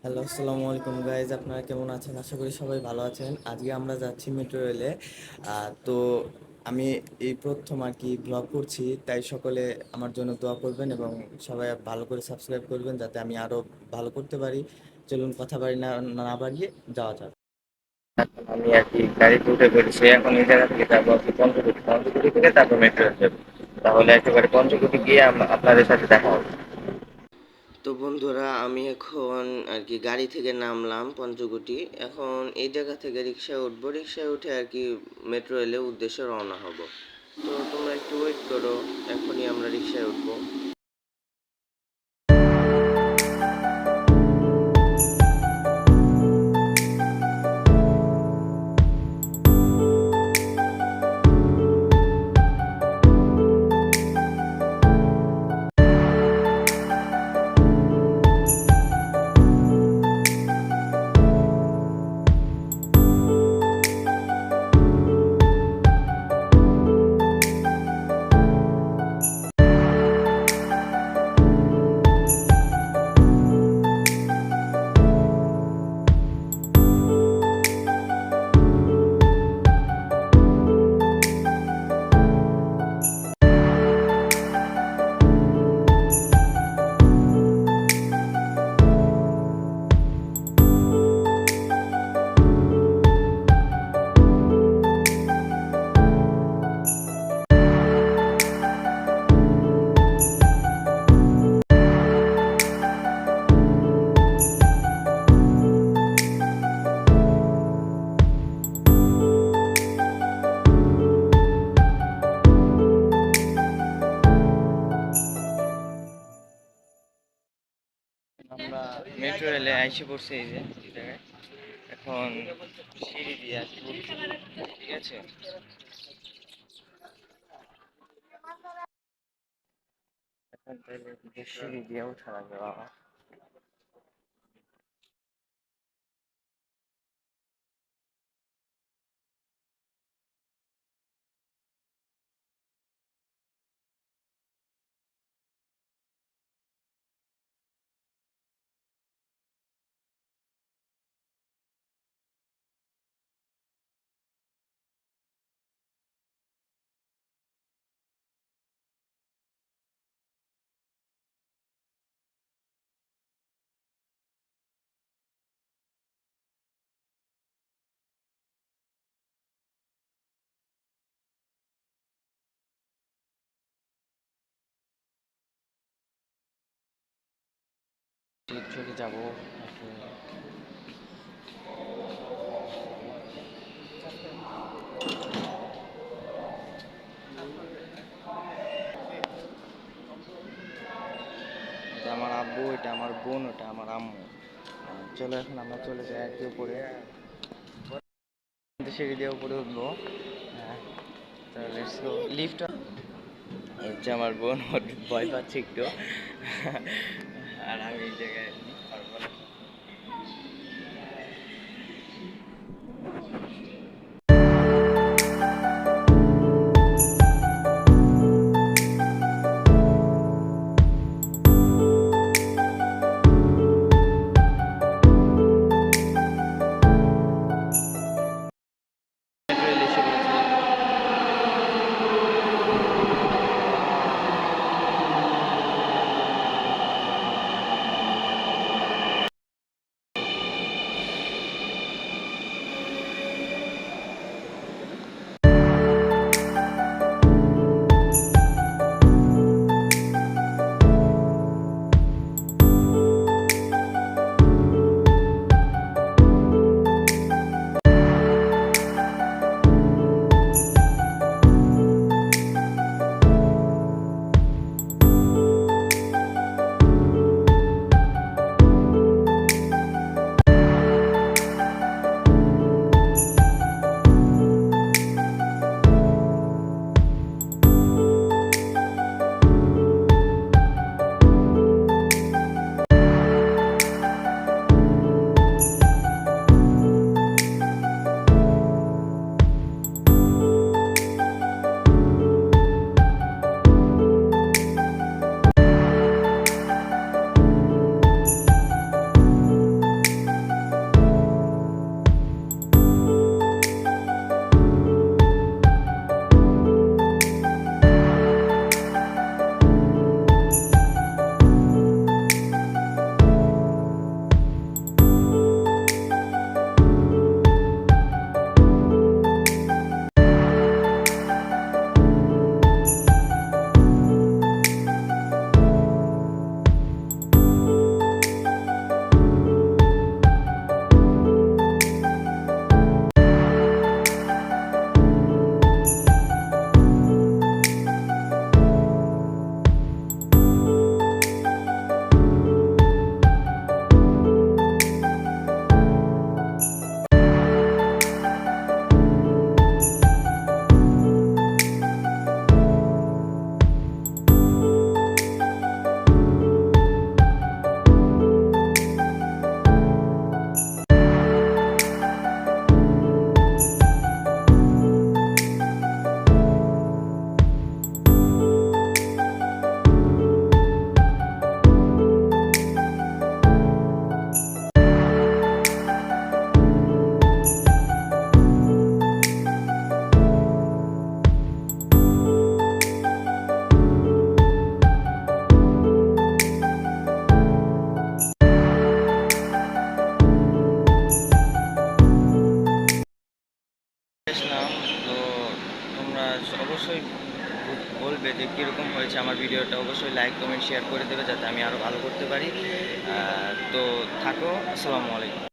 Hello, আসসালামু আলাইকুম guys. আপনারা কেমন আছেন? আশা করি সবাই ভালো আছেন। আজকে আমরা যাচ্ছি মেট্রো রেলে। তো আমি এই প্রথম আর কি ব্লগ করছি, তাই সকলে আমার জন্য দোয়া করবেন এবং সবাই ভালো করে সাবস্ক্রাইব করবেন যাতে আমি আরো ভালো করতে পারি। চলুন কথা বাড়ি না না বাড়িয়ে যাওয়া যাক। এখন আমি আর কি গাড়িতে উঠে পড়েছি। এখন এই জায়গা থেকে যাবো আর কি পঞ্চকুটি। পঞ্চকুটি থেকে তারপর মেট্রো রেল যাবো। তাহলে একেবারে পঞ্চকুটি গিয়ে আপনাদের সাথে দেখা হবে। তো বন্ধুরা, আমি এখন আর কি গাড়ি থেকে নামলাম পঞ্চকুটি। এখন এই জায়গা থেকে রিক্সায় উঠবো, রিক্সায় উঠে আর কি মেট্রো রেলের উদ্দেশ্যে রওনা হব। তো তোমরা একটু ওয়েট করো, এখনই আমরা রিক্সায় উঠবো। আমরা মেট্রো রেলে আইসে পড়ছি, এই যে এই জায়গায়। এখন সিঁড়ি দিয়ে আর কি উঠছি, ঠিক আছে। এখন তাহলে সিঁড়ি দিয়ে উঠা লাগবে বাবা। চলে যাবো। এটা আমার আব্বু, এটা আমার বোন, ওটা আমার আম্মু। চলো এখন আমরা চলে যাই আর কি উপরে। সিঁড়ি দিয়ে উপরে উঠবো। হ্যাঁ, তো লেটস গো। লিফট হচ্ছে আমার বোন, ওর ভয় পাচ্ছে একটু। আর আমি এই জায়গায় পারবো না। মেট্রো রেল এসে পড়েছে। কমেন্ট শেয়ার করে দেবে যাতে আমি আরও ভালো করতে পারি। তো থাকো। আসসালামু আলাইকুম।